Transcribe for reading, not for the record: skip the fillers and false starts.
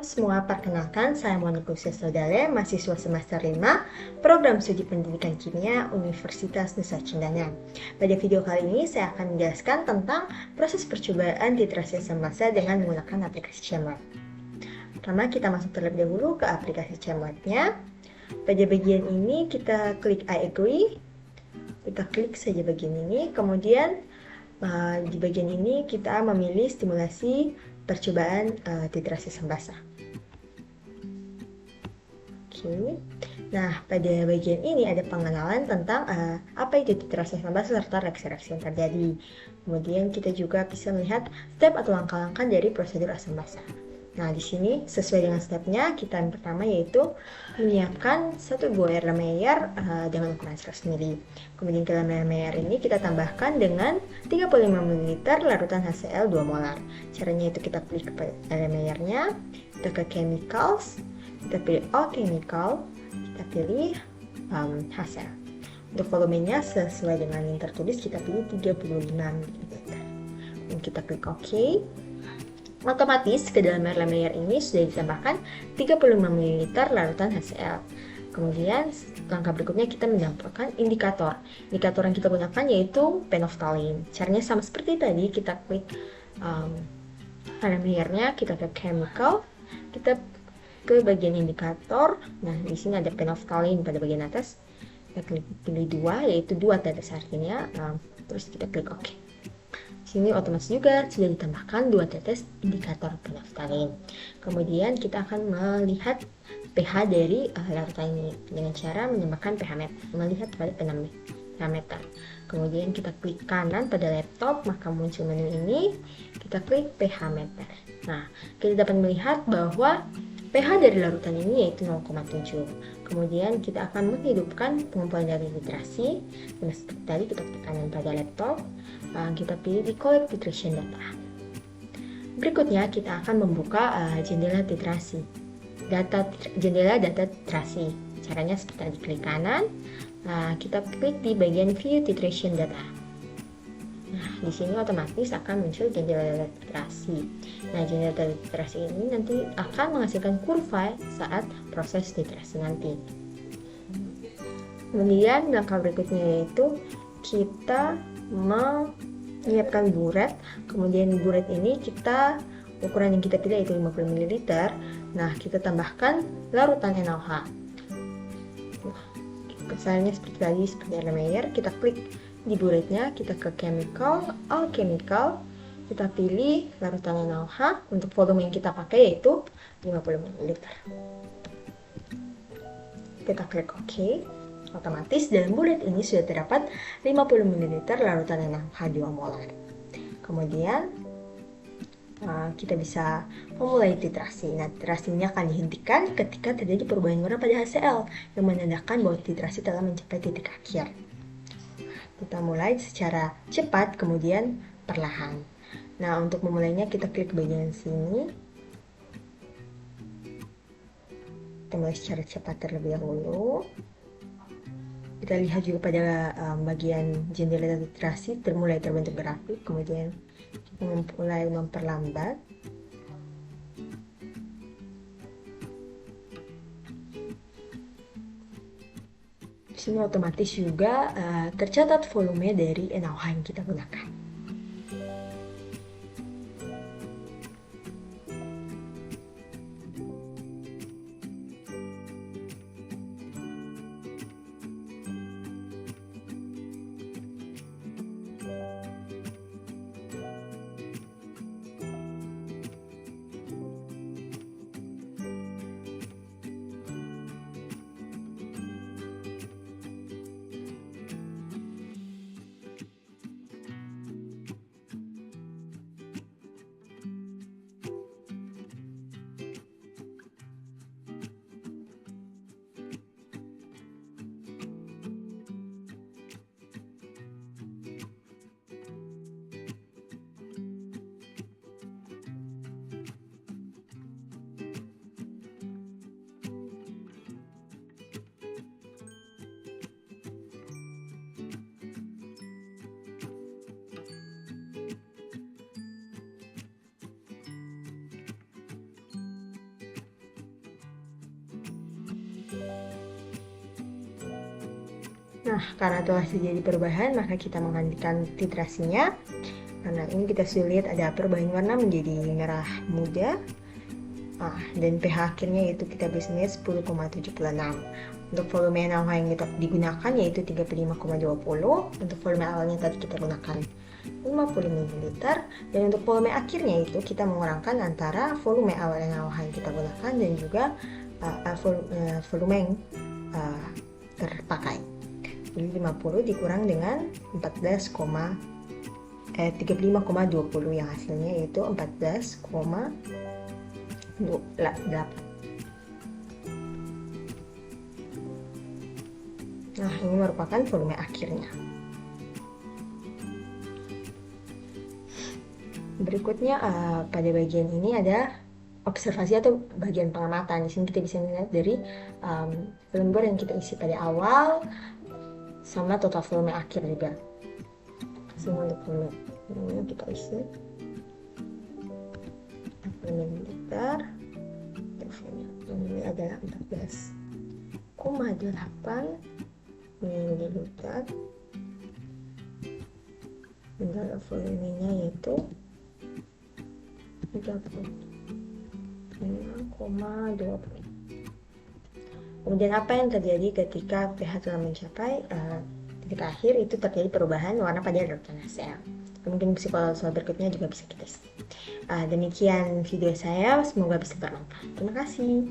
semua, perkenalkan saya Monika Sodale, mahasiswa semester 5, Program Studi Pendidikan Kimia Universitas Nusa Cendana. Pada video kali ini saya akan menjelaskan tentang proses percobaan titrasi asam basa dengan menggunakan aplikasi ChemLab. Pertama kita masuk terlebih dahulu ke aplikasi ChemLab-nya. Pada bagian ini kita klik I agree, kita klik saja bagian ini, kemudian di bagian ini kita memilih stimulasi percobaan titrasi asam basa. Oke. Nah, pada bagian ini ada pengenalan tentang apa itu titrasi asam basa serta reaksi-reaksi yang terjadi. Kemudian kita juga bisa melihat step atau langkah-langkah dari prosedur asam basa. Nah, di sini sesuai dengan stepnya, kita yang pertama yaitu menyiapkan 1 buah air Erlenmeyer dengan ukuran 100 ml. Kemudian ke dalam Erlenmeyer ini kita tambahkan dengan 35 ml larutan HCl 2 molar. Caranya itu kita klik ke Erlenmeyernya, kita ke Chemicals, kita pilih All Chemical, kita pilih HCl. Untuk volumenya sesuai dengan yang tertulis kita pilih 35 ml. Dan kita klik OK. Otomatis ke dalam Erlenmeyer ini sudah ditambahkan 35 ml larutan HCl. Kemudian langkah berikutnya kita menambahkan indikator. Indikator yang kita gunakan yaitu phenolphthalein. Caranya sama seperti tadi, kita klik Erlenmeyernya, kita ke chemical, kita ke bagian indikator. Nah, di sini ada phenolphthalein pada bagian atas. Kita klik pilih 2, yaitu 2 tetes artinya. Terus kita klik OK. Sini otomatis juga sudah ditambahkan 2 tetes indikator phenolphthalein. Kemudian kita akan melihat pH dari larutan ini dengan cara menambahkan pH meter, melihat pada pH meter. Kemudian kita klik kanan pada laptop, maka muncul menu ini. Kita klik pH meter. Nah, kita dapat melihat bahwa pH dari larutan ini yaitu 0,7. Kemudian kita akan menghidupkan pengumpulan dari titrasi. Dan seperti tadi kita klik kanan pada laptop, kita pilih di Collect Titration Data. Berikutnya kita akan membuka jendela titrasi. Jendela data titrasi. Caranya seperti tadi, klik kanan, kita klik di bagian View Titration Data. Nah, di sini otomatis akan muncul jendela data titrasi. Nah, jendela data titrasi ini nanti akan menghasilkan kurva saat proses titrasi nanti. Kemudian langkah berikutnya yaitu kita menyiapkan buret. Kemudian buret ini ukuran yang kita pilih yaitu 50 ml. Nah, kita tambahkan larutan NaOH. Misalnya seperti tadi, seperti Erlenmeyer, kita klik di buretnya, kita ke chemical, all chemical, kita pilih larutan NaOH. Untuk volume yang kita pakai yaitu 50 ml. Kita klik OK. Otomatis dalam bulet ini sudah terdapat 50 ml larutan NaOH 2 molar. Kemudian kita bisa memulai titrasi. Nah, titrasi ini akan dihentikan ketika terjadi perubahan warna pada HCl yang menandakan bahwa titrasi telah mencapai titik akhir. Kita mulai secara cepat, kemudian perlahan. Nah, untuk memulainya kita klik bagian sini. Kita mulai secara cepat terlebih dahulu. Kita lihat juga pada bagian jendela titrasi mulai terbentuk grafik, kemudian kita mulai memperlambat. Di sini otomatis juga tercatat volume dari NaOH yang kita gunakan. Nah, karena telah terjadi perubahan, maka kita menghentikan titrasinya. Karena ini kita sudah lihat ada perubahan warna menjadi merah muda. Dan pH akhirnya yaitu kita bisa lihat 10,76. Untuk volume NaOH yang kita digunakan yaitu 35,20. Untuk volume awalnya tadi kita gunakan 50 ml. Dan untuk volume akhirnya itu kita mengurangkan antara volume awal NaOH yang kita gunakan dan juga volume yang terpakai. Jadi 50 dikurang dengan 35,20 yang hasilnya yaitu 14,8. Nah, ini merupakan volume akhirnya. Berikutnya pada bagian ini ada observasi atau bagian pengamatan. Di sini kita bisa melihat dari lembar yang kita isi pada awal sama total volume akhir juga. Semua untuk volume ini kita isi 40 ml. Ini adalah 14,8 ml. Dan volumenya yaitu 36,20. Kemudian apa yang terjadi ketika pH telah mencapai titik akhir, itu terjadi perubahan warna pada reaktan HCl. Mungkin soal berikutnya juga bisa kita isi. Demikian video saya, semoga bisa bermanfaat. Terima kasih.